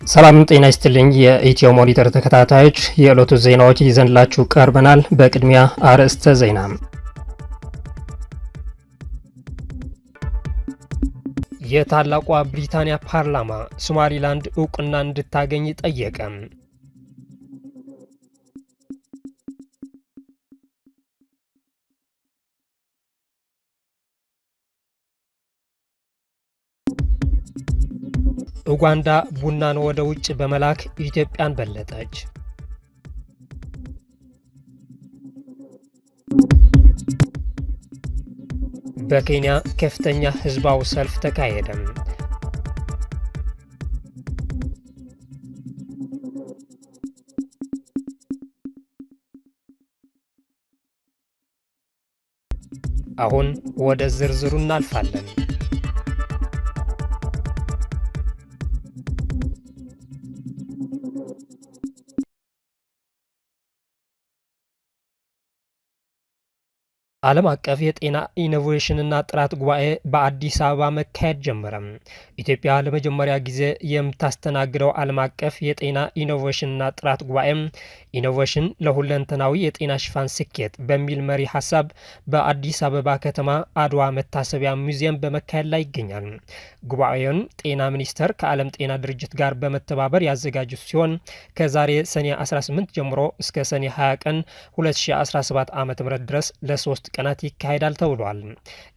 ሰላም ጤና ይስጥልኝ። የኢትዮ ሞኒተር ተከታታዮች የዕለቱ ዜናዎች ይዘንላችሁ ቀርበናል። በቅድሚያ አርዕስተ ዜና። የታላቋ ብሪታንያ ፓርላማ ሶማሊላንድ እውቅና እንድታገኝ ጠየቀ። ኡጋንዳ ቡናን ወደ ውጭ በመላክ ኢትዮጵያን በለጠች። በኬንያ ከፍተኛ ህዝባዊ ሰልፍ ተካሄደ። አሁን ወደ ዝርዝሩ እናልፋለን። ዓለም አቀፍ የጤና ኢኖቬሽንና ጥራት ጉባኤ በአዲስ አበባ መካሄድ ጀመረ። ኢትዮጵያ ለመጀመሪያ ጊዜ የምታስተናግደው ዓለም አቀፍ የጤና ኢኖቬሽንና ጥራት ጉባኤ ኢኖቬሽን ለሁለንተናዊ የጤና ሽፋን ስኬት በሚል መሪ ሀሳብ በአዲስ አበባ ከተማ አድዋ መታሰቢያ ሙዚየም በመካሄድ ላይ ይገኛል። ጉባኤውን ጤና ሚኒስቴር ከዓለም ጤና ድርጅት ጋር በመተባበር ያዘጋጁት ሲሆን ከዛሬ ሰኔ 18 ጀምሮ እስከ ሰኔ 20 ቀን 2017 ዓ.ም ድረስ ለ3 ቀናት ይካሄዳል ተብሏል።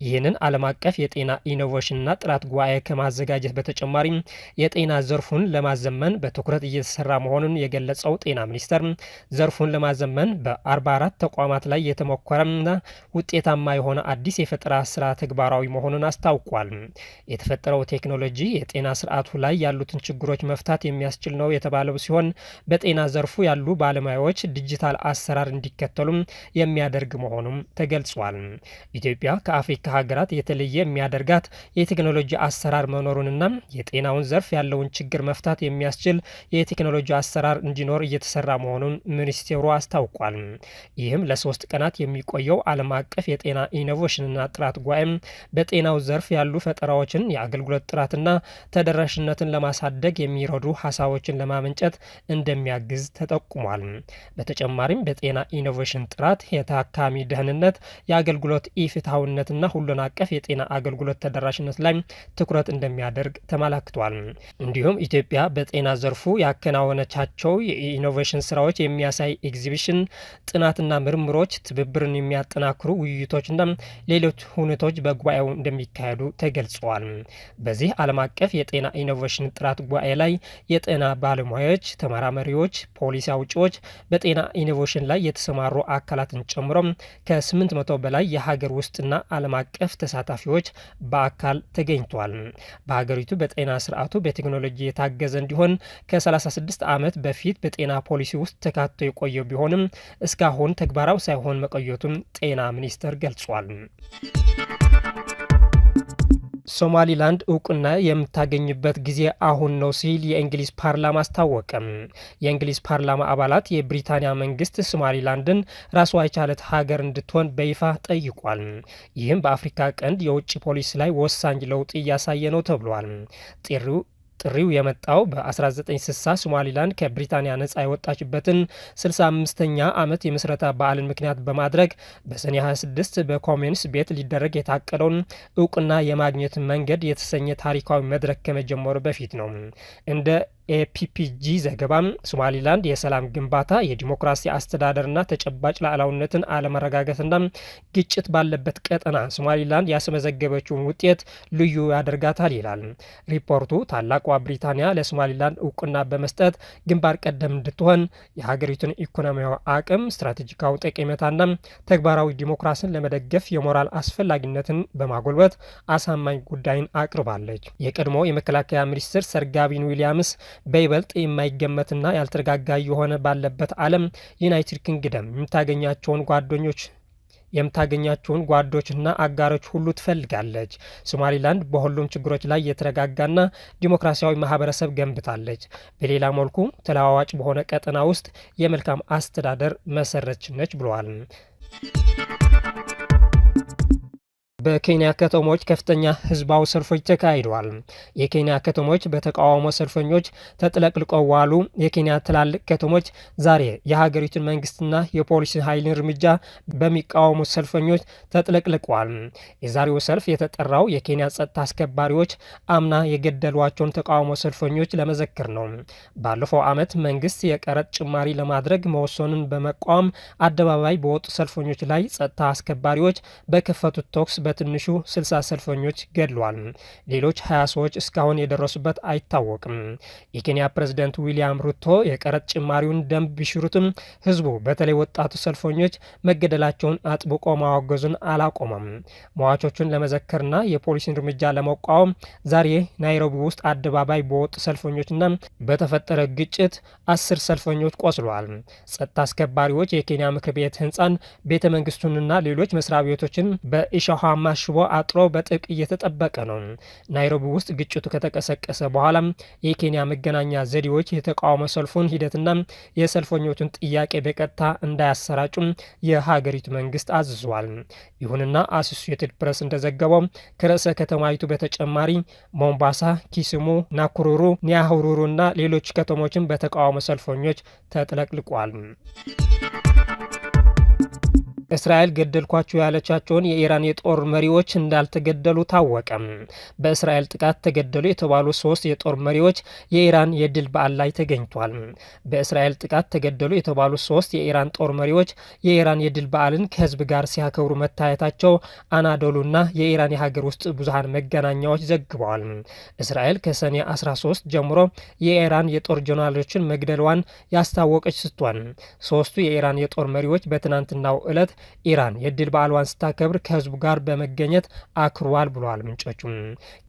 ይህንን ዓለም አቀፍ የጤና ኢኖቬሽንና ጥራት ጉባኤ ከማዘጋጀት በተጨማሪ የጤና ዘርፉን ለማዘመን በትኩረት እየተሰራ መሆኑን የገለጸው ጤና ሚኒስቴር ዘርፉን ለማዘመን በ44 ተቋማት ላይ የተሞከረና ውጤታማ የሆነ አዲስ የፈጠራ ስራ ተግባራዊ መሆኑን አስታውቋል። የተፈጠረው ቴክኖሎጂ የጤና ስርዓቱ ላይ ያሉትን ችግሮች መፍታት የሚያስችል ነው የተባለው ሲሆን በጤና ዘርፉ ያሉ ባለሙያዎች ዲጂታል አሰራር እንዲከተሉም የሚያደርግ መሆኑም ተገልጿል። ኢትዮጵያ ከአፍሪካ ሀገራት የተለየ የሚያደርጋት የቴክኖሎጂ አሰራር መኖሩንና የጤናውን ዘርፍ ያለውን ችግር መፍታት የሚያስችል የቴክኖሎጂ አሰራር እንዲኖር እየተሰራ መሆኑን ሚኒስቴሩ አስታውቋል። ይህም ለ3 ቀናት የሚቆየው ዓለም አቀፍ የጤና ኢኖቬሽንና ጥራት ጉባኤ በጤናው ዘርፍ ያሉ ፈጠራዎችን፣ የአገልግሎት ጥራትና ተደራሽነትን ለማሳደግ የሚረዱ ሀሳቦችን ለማመንጨት እንደሚያግዝ ተጠቁሟል። በተጨማሪም በጤና ኢኖቬሽን ጥራት፣ የታካሚ ደህንነት፣ የአገልግሎት ኢፍትሐዊነትና ሁሉን አቀፍ የጤና አገልግሎት ተደራሽነት ላይ ትኩረት እንደሚያደርግ ተመላክቷል። እንዲሁም ኢትዮጵያ በጤና ዘርፉ ያከናወነቻቸው የኢኖቬሽን ስራዎች የሚያሳይ ኤግዚቢሽን፣ ጥናትና ምርምሮች፣ ትብብርን የሚያጠናክሩ ውይይቶችና ሌሎች ሁነቶች በጉባኤው እንደሚካሄዱ ተገልጸዋል። በዚህ ዓለም አቀፍ የጤና ኢኖቬሽን ጥራት ጉባኤ ላይ የጤና ባለሙያዎች፣ ተመራማሪዎች፣ ፖሊሲ አውጪዎች፣ በጤና ኢኖቬሽን ላይ የተሰማሩ አካላትን ጨምሮ ከ800 በላይ የሀገር ውስጥና ዓለም አቀፍ ተሳታፊዎች በአካል ተገኝቷል። በሀገሪቱ በጤና ስርዓቱ በቴክኖሎጂ የታገዘ እንዲሆን ከ36 ዓመት በፊት በጤና ፖሊሲ ውስጥ ተካቶ የቆየው ቢሆንም እስካሁን ተግባራዊ ሳይሆን መቆየቱን ጤና ሚኒስቴር ገልጿል። ሶማሊላንድ እውቅና የምታገኝበት ጊዜ አሁን ነው ሲል የእንግሊዝ ፓርላማ አስታወቀ። የእንግሊዝ ፓርላማ አባላት የብሪታንያ መንግስት ሶማሊላንድን ራሷ የቻለት ሀገር እንድትሆን በይፋ ጠይቋል። ይህም በአፍሪካ ቀንድ የውጭ ፖሊሲ ላይ ወሳኝ ለውጥ እያሳየ ነው ተብሏል። ጥሪው የመጣው በ1960 ሶማሊላንድ ከብሪታንያ ነጻ የወጣችበትን 65ኛ ዓመት የምስረታ በዓልን ምክንያት በማድረግ በሰኔ 26 በኮሜንስ ቤት ሊደረግ የታቀደውን እውቅና የማግኘት መንገድ የተሰኘ ታሪካዊ መድረክ ከመጀመሩ በፊት ነው። እንደ ኤፒፒጂ ዘገባም ሶማሊላንድ የሰላም ግንባታ፣ የዲሞክራሲ አስተዳደርና ተጨባጭ ሉዓላዊነትን አለመረጋጋትና ግጭት ባለበት ቀጠና ሶማሊላንድ ያስመዘገበችውን ውጤት ልዩ ያደርጋታል ይላል ሪፖርቱ። ታላቋ ብሪታንያ ለሶማሊላንድ እውቅና በመስጠት ግንባር ቀደም እንድትሆን የሀገሪቱን ኢኮኖሚያዊ አቅም፣ ስትራቴጂካዊ ጠቀሜታና ተግባራዊ ዲሞክራሲን ለመደገፍ የሞራል አስፈላጊነትን በማጎልበት አሳማኝ ጉዳይን አቅርባለች። የቀድሞ የመከላከያ ሚኒስትር ሰር ጋቪን ዊሊያምስ በይበልጥ የማይገመትና ያልተረጋጋ የሆነ ባለበት ዓለም ዩናይትድ ኪንግደም የምታገኛቸውን ጓደኞች የምታገኛቸውን ጓዶችና አጋሮች ሁሉ ትፈልጋለች። ሶማሊላንድ በሁሉም ችግሮች ላይ የተረጋጋና ዲሞክራሲያዊ ማህበረሰብ ገንብታለች። በሌላ መልኩ ተለዋዋጭ በሆነ ቀጠና ውስጥ የመልካም አስተዳደር መሰረች ነች ብለዋል። በኬንያ ከተሞች ከፍተኛ ህዝባዊ ሰልፎች ተካሂደዋል። የኬንያ ከተሞች በተቃውሞ ሰልፈኞች ተጥለቅልቀው ዋሉ። የኬንያ ትላልቅ ከተሞች ዛሬ የሀገሪቱን መንግስትና የፖሊስ ኃይልን እርምጃ በሚቃወሙ ሰልፈኞች ተጥለቅልቀዋል። የዛሬው ሰልፍ የተጠራው የኬንያ ጸጥታ አስከባሪዎች አምና የገደሏቸውን ተቃውሞ ሰልፈኞች ለመዘክር ነው። ባለፈው ዓመት መንግስት የቀረጥ ጭማሪ ለማድረግ መወሰኑን በመቃወም አደባባይ በወጡ ሰልፈኞች ላይ ጸጥታ አስከባሪዎች በከፈቱት ተኩስ በትንሹ 60 ሰልፈኞች ገድለዋል። ሌሎች 20 ሰዎች እስካሁን የደረሱበት አይታወቅም። የኬንያ ፕሬዝዳንት ዊሊያም ሩቶ የቀረጥ ጭማሪውን ደንብ ቢሽሩትም ህዝቡ በተለይ ወጣቱ ሰልፈኞች መገደላቸውን አጥብቆ ማወገዙን አላቆመም። ሟቾቹን ለመዘከርና የፖሊስን እርምጃ ለመቃወም ዛሬ ናይሮቢ ውስጥ አደባባይ በወጡ ሰልፈኞችና በተፈጠረ ግጭት 10 ሰልፈኞች ቆስለዋል። ጸጥታ አስከባሪዎች የኬንያ ምክር ቤት ህንፃን፣ ቤተ መንግስቱንና ሌሎች መስሪያ ቤቶችን በኢሾሃማ ሽቦ አጥሮ በጥብቅ እየተጠበቀ ነው። ናይሮቢ ውስጥ ግጭቱ ከተቀሰቀሰ በኋላ የኬንያ መገናኛ ዘዴዎች የተቃውሞ ሰልፉን ሂደትና የሰልፈኞቹን ጥያቄ በቀጥታ እንዳያሰራጩ የሀገሪቱ መንግስት አዝዟል። ይሁንና አሶሲየትድ ፕሬስ እንደዘገበው ከርዕሰ ከተማይቱ በተጨማሪ ሞምባሳ፣ ኪስሙ፣ ናኩሩሩ፣ ኒያሁሩሩ እና ሌሎች ከተሞችን በተቃውሞ ሰልፈኞች ተጥለቅልቋል። እስራኤል ገደልኳቸው ያለቻቸውን የኢራን የጦር መሪዎች እንዳልተገደሉ ታወቀ። በእስራኤል ጥቃት ተገደሉ የተባሉ 3 የጦር መሪዎች የኢራን የድል በዓል ላይ ተገኝቷል። በእስራኤል ጥቃት ተገደሉ የተባሉ 3 የኢራን ጦር መሪዎች የኢራን የድል በዓልን ከህዝብ ጋር ሲያከብሩ መታየታቸው አናዶሉና የኢራን የሀገር ውስጥ ብዙሃን መገናኛዎች ዘግበዋል። እስራኤል ከሰኔ 13 ጀምሮ የኢራን የጦር ጀነራሎችን መግደሏን ያስታወቀች ስትሆን 3ቱ የኢራን የጦር መሪዎች በትናንትናው ዕለት ኢራን የድል በዓሏን ስታከብር ከህዝቡ ጋር በመገኘት አክብሯል ብለዋል ምንጮቹም።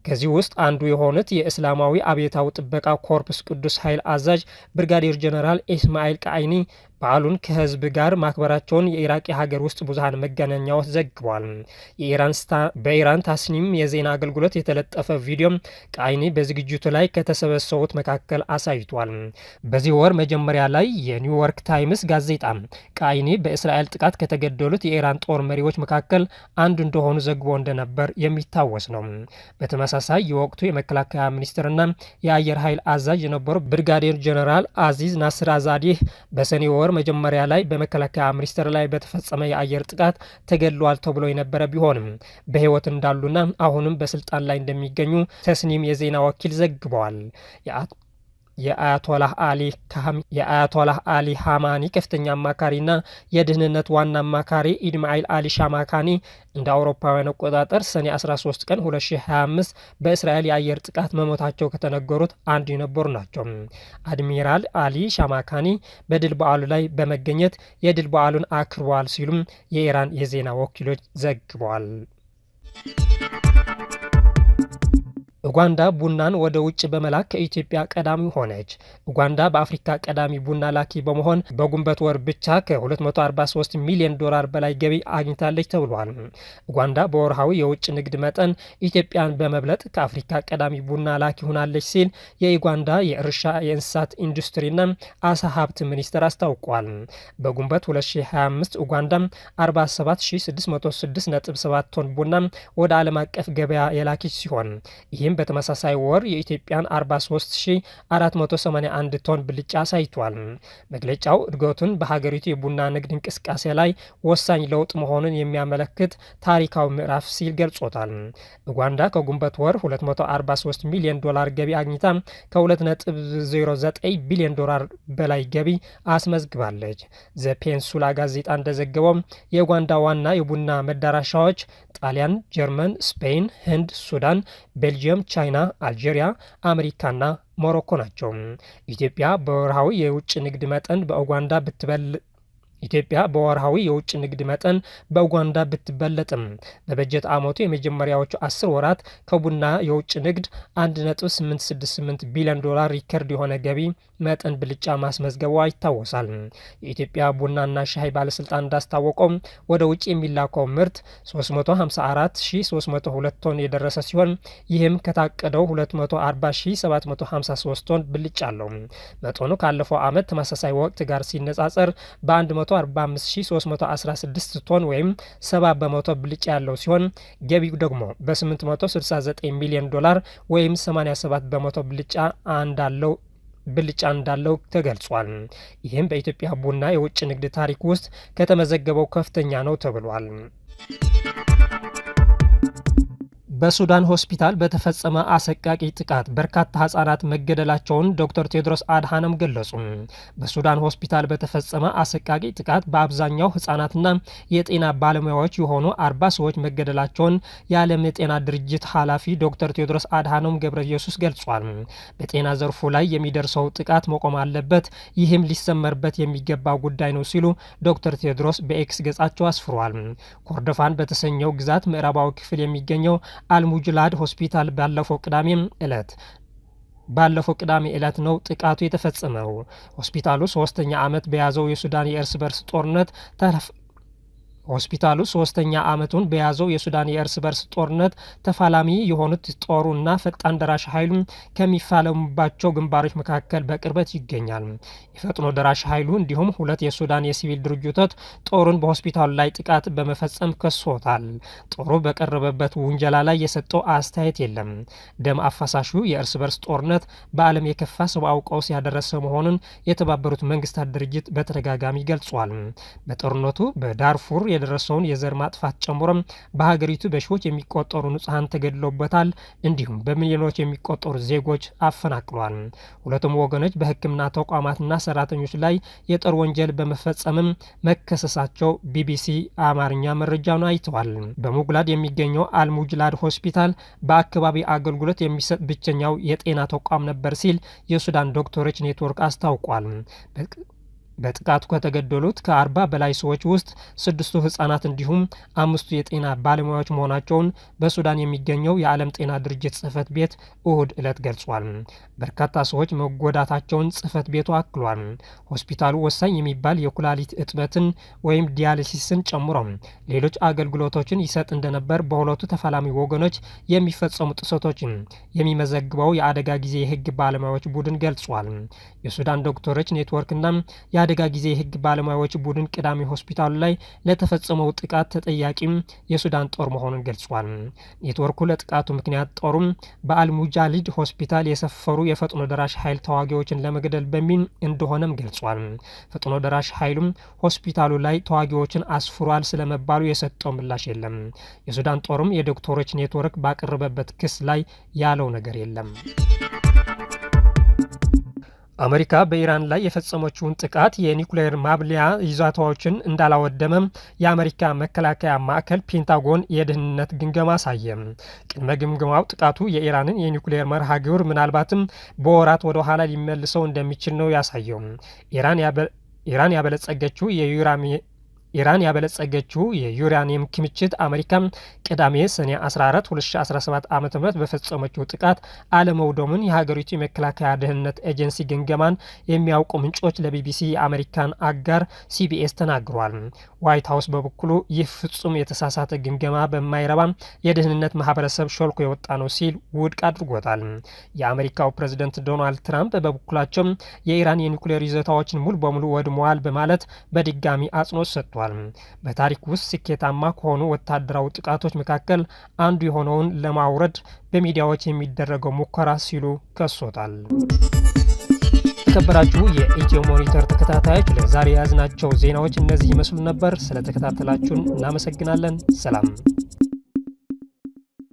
ከዚህ ውስጥ አንዱ የሆኑት የእስላማዊ አብዮታዊ ጥበቃ ኮርፕስ ቅዱስ ኃይል አዛዥ ብርጋዴር ጀነራል ኢስማኤል ቃይኒ በዓሉን ከህዝብ ጋር ማክበራቸውን የኢራቅ የሀገር ውስጥ ብዙሃን መገናኛዎች ዘግቧል። በኢራን ታስኒም የዜና አገልግሎት የተለጠፈ ቪዲዮም ቃይኒ በዝግጅቱ ላይ ከተሰበሰቡት መካከል አሳይቷል። በዚህ ወር መጀመሪያ ላይ የኒውዮርክ ታይምስ ጋዜጣ ቃይኒ በእስራኤል ጥቃት ከተገደሉት የኢራን ጦር መሪዎች መካከል አንዱ እንደሆኑ ዘግቦ እንደነበር የሚታወስ ነው። በተመሳሳይ የወቅቱ የመከላከያ ሚኒስትርና የአየር ኃይል አዛዥ የነበሩ ብርጋዴር ጀነራል አዚዝ ናስር አዛዲህ በሰኔ ወር መጀመሪያ ላይ በመከላከያ ሚኒስቴር ላይ በተፈጸመ የአየር ጥቃት ተገድሏል ተብሎ የነበረ ቢሆንም በህይወት እንዳሉና አሁንም በስልጣን ላይ እንደሚገኙ ተስኒም የዜና ወኪል ዘግበዋል። የአያቶላህ አሊ ሃማኒ ከፍተኛ አማካሪና የደህንነት ዋና አማካሪ ኢድማኤል አሊ ሻማካኒ እንደ አውሮፓውያን አቆጣጠር ሰኔ 13 ቀን 2025 በእስራኤል የአየር ጥቃት መሞታቸው ከተነገሩት አንዱ የነበሩ ናቸው። አድሚራል አሊ ሻማካኒ በድል በዓሉ ላይ በመገኘት የድል በዓሉን አክብረዋል ሲሉም የኢራን የዜና ወኪሎች ዘግበዋል። ኡጋንዳ ቡናን ወደ ውጭ በመላክ ከኢትዮጵያ ቀዳሚ ሆነች። ኡጋንዳ በአፍሪካ ቀዳሚ ቡና ላኪ በመሆን በግንቦት ወር ብቻ ከ243 ሚሊዮን ዶላር በላይ ገቢ አግኝታለች ተብሏል። ኡጋንዳ በወርሃዊ የውጭ ንግድ መጠን ኢትዮጵያን በመብለጥ ከአፍሪካ ቀዳሚ ቡና ላኪ ሆናለች ሲል የኡጋንዳ የእርሻ የእንስሳት ኢንዱስትሪና አሳ ሀብት ሚኒስቴር አስታውቋል። በግንቦት 2025 ኡጋንዳ 47606.7 ቶን ቡና ወደ ዓለም አቀፍ ገበያ የላኪች ሲሆን ይህም በተመሳሳይ ወር የኢትዮጵያን 43481 ቶን ብልጫ አሳይቷል። መግለጫው እድገቱን በሀገሪቱ የቡና ንግድ እንቅስቃሴ ላይ ወሳኝ ለውጥ መሆኑን የሚያመለክት ታሪካዊ ምዕራፍ ሲል ገልጾታል። ኡጋንዳ ከግንቦት ወር 243 ሚሊዮን ዶላር ገቢ አግኝታ ከ2.09 ቢሊዮን ዶላር በላይ ገቢ አስመዝግባለች። ዘ ፔንሱላ ጋዜጣ እንደዘገበው የኡጋንዳ ዋና የቡና መዳረሻዎች ጣሊያን፣ ጀርመን፣ ስፔን፣ ህንድ፣ ሱዳን፣ ቤልጅየም፣ ቻይና፣ አልጄሪያ፣ አሜሪካና ሞሮኮ ናቸው። ኢትዮጵያ በወርሃዊ የውጭ ንግድ መጠን በኡጋንዳ ኢትዮጵያ በወርሃዊ የውጭ ንግድ መጠን በኡጋንዳ ብትበለጥም በበጀት ዓመቱ የመጀመሪያዎቹ 10 ወራት ከቡና የውጭ ንግድ 1.868 ቢሊዮን ዶላር ሪከርድ የሆነ ገቢ መጠን ብልጫ ማስመዝገቧ ይታወሳል። የኢትዮጵያ ቡናና ሻይ ባለስልጣን እንዳስታወቀው ወደ ውጭ የሚላከው ምርት 354302 ቶን የደረሰ ሲሆን ይህም ከታቀደው 240753 ቶን ብልጫ አለው። መጠኑ ካለፈው ዓመት ተመሳሳይ ወቅት ጋር ሲነጻጸር በ145316 ቶን ወይም 70 በመቶ ብልጫ ያለው ሲሆን ገቢው ደግሞ በ869 ሚሊዮን ዶላር ወይም 87 በመቶ ብልጫ እንዳለው ተገልጿል። ይህም በኢትዮጵያ ቡና የውጭ ንግድ ታሪክ ውስጥ ከተመዘገበው ከፍተኛ ነው ተብሏል። በሱዳን ሆስፒታል በተፈጸመ አሰቃቂ ጥቃት በርካታ ህጻናት መገደላቸውን ዶክተር ቴድሮስ አድሃኖም ገለጹ። በሱዳን ሆስፒታል በተፈጸመ አሰቃቂ ጥቃት በአብዛኛው ህጻናትና የጤና ባለሙያዎች የሆኑ 40 ሰዎች መገደላቸውን የዓለም የጤና ድርጅት ኃላፊ ዶክተር ቴድሮስ አድሃኖም ገብረ ኢየሱስ ገልጿል። በጤና ዘርፉ ላይ የሚደርሰው ጥቃት መቆም አለበት፣ ይህም ሊሰመርበት የሚገባ ጉዳይ ነው ሲሉ ዶክተር ቴድሮስ በኤክስ ገጻቸው አስፍሯል። ኮርዶፋን በተሰኘው ግዛት ምዕራባዊ ክፍል የሚገኘው አልሙጅላድ ሆስፒታል ባለፈው ቅዳሜ ዕለት ነው ጥቃቱ የተፈጸመው። ሆስፒታሉ 3ኛ ዓመት በያዘው የሱዳን የእርስ በርስ ጦርነት ተፋላሚ የሆኑት ጦሩና ፈጣን ደራሽ ኃይሉ ከሚፋለሙባቸው ግንባሮች መካከል በቅርበት ይገኛል። የፈጥኖ ደራሽ ኃይሉ እንዲሁም 2 የሱዳን የሲቪል ድርጅቶች ጦሩን በሆስፒታሉ ላይ ጥቃት በመፈጸም ከሶታል። ጦሩ በቀረበበት ውንጀላ ላይ የሰጠው አስተያየት የለም። ደም አፋሳሹ የእርስ በርስ ጦርነት በዓለም የከፋ ሰብአዊ ቀውስ ያደረሰ መሆኑን የተባበሩት መንግስታት ድርጅት በተደጋጋሚ ገልጿል። በጦርነቱ በዳርፉር የደረሰውን የዘር ማጥፋት ጨምሮም በሀገሪቱ በሺዎች የሚቆጠሩ ንጹሃን ተገድለውበታል። እንዲሁም በሚሊዮኖች የሚቆጠሩ ዜጎች አፈናቅሏል። ሁለቱም ወገኖች በሕክምና ተቋማትና ሰራተኞች ላይ የጦር ወንጀል በመፈጸምም መከሰሳቸው ቢቢሲ አማርኛ መረጃውን አይተዋል። በሙግላድ የሚገኘው አልሙጅላድ ሆስፒታል በአካባቢ አገልግሎት የሚሰጥ ብቸኛው የጤና ተቋም ነበር ሲል የሱዳን ዶክተሮች ኔትወርክ አስታውቋል። በጥቃቱ ከተገደሉት ከ40 በላይ ሰዎች ውስጥ 6ቱ ህጻናት እንዲሁም 5ቱ የጤና ባለሙያዎች መሆናቸውን በሱዳን የሚገኘው የዓለም ጤና ድርጅት ጽህፈት ቤት እሁድ ዕለት ገልጿል። በርካታ ሰዎች መጎዳታቸውን ጽህፈት ቤቱ አክሏል። ሆስፒታሉ ወሳኝ የሚባል የኩላሊት እጥበትን ወይም ዲያሊሲስን ጨምሮ ሌሎች አገልግሎቶችን ይሰጥ እንደነበር በሁለቱ ተፋላሚ ወገኖች የሚፈጸሙ ጥሰቶችን የሚመዘግበው የአደጋ ጊዜ የህግ ባለሙያዎች ቡድን ገልጿል። የሱዳን ዶክተሮች ኔትወርክና የአደጋ ጊዜ የህግ ባለሙያዎች ቡድን ቅዳሜ ሆስፒታሉ ላይ ለተፈጸመው ጥቃት ተጠያቂም የሱዳን ጦር መሆኑን ገልጿል። ኔትወርኩ ለጥቃቱ ምክንያት ጦሩም በአልሙጃሊድ ሆስፒታል የሰፈሩ የፈጥኖ ደራሽ ኃይል ተዋጊዎችን ለመግደል በሚል እንደሆነም ገልጿል። ፈጥኖ ደራሽ ኃይሉም ሆስፒታሉ ላይ ተዋጊዎችን አስፍሯል ስለመባሉ የሰጠው ምላሽ የለም። የሱዳን ጦርም የዶክተሮች ኔትወርክ ባቀረበበት ክስ ላይ ያለው ነገር የለም። አሜሪካ በኢራን ላይ የፈጸመችውን ጥቃት የኒኩሌር ማብለያ ይዞታዎችን እንዳላወደመም የአሜሪካ መከላከያ ማዕከል ፔንታጎን የደህንነት ግምገማ አሳየ። ቅድመ ግምገማው ጥቃቱ የኢራንን የኒኩሌር መርሃ ግብር ምናልባትም በወራት ወደ ኋላ ሊመልሰው እንደሚችል ነው ያሳየው። ኢራን ያበለጸገችው የዩራኒየም ክምችት አሜሪካ ቅዳሜ ሰኔ 14 2017 ዓ.ም በፈጸመችው ጥቃት አለመውደሙን የሀገሪቱ የመከላከያ ደህንነት ኤጀንሲ ግምገማን የሚያውቁ ምንጮች ለቢቢሲ የአሜሪካን አጋር ሲቢኤስ ተናግሯል። ዋይት ሀውስ በበኩሉ ይህ ፍጹም የተሳሳተ ግምገማ በማይረባ የደህንነት ማህበረሰብ ሾልኮ የወጣ ነው ሲል ውድቅ አድርጎታል። የአሜሪካው ፕሬዝደንት ዶናልድ ትራምፕ በበኩላቸው የኢራን የኒኩሌር ይዞታዎችን ሙሉ በሙሉ ወድመዋል በማለት በድጋሚ አጽንኦት ሰጥቷል። በታሪክ ውስጥ ስኬታማ ከሆኑ ወታደራዊ ጥቃቶች መካከል አንዱ የሆነውን ለማውረድ በሚዲያዎች የሚደረገው ሙከራ ሲሉ ከሶታል። የተከበራችሁ የኢትዮ ሞኒተር ተከታታዮች ለዛሬ የያዝናቸው ዜናዎች እነዚህ ይመስሉ ነበር። ስለተከታተላችሁን እናመሰግናለን። ሰላም።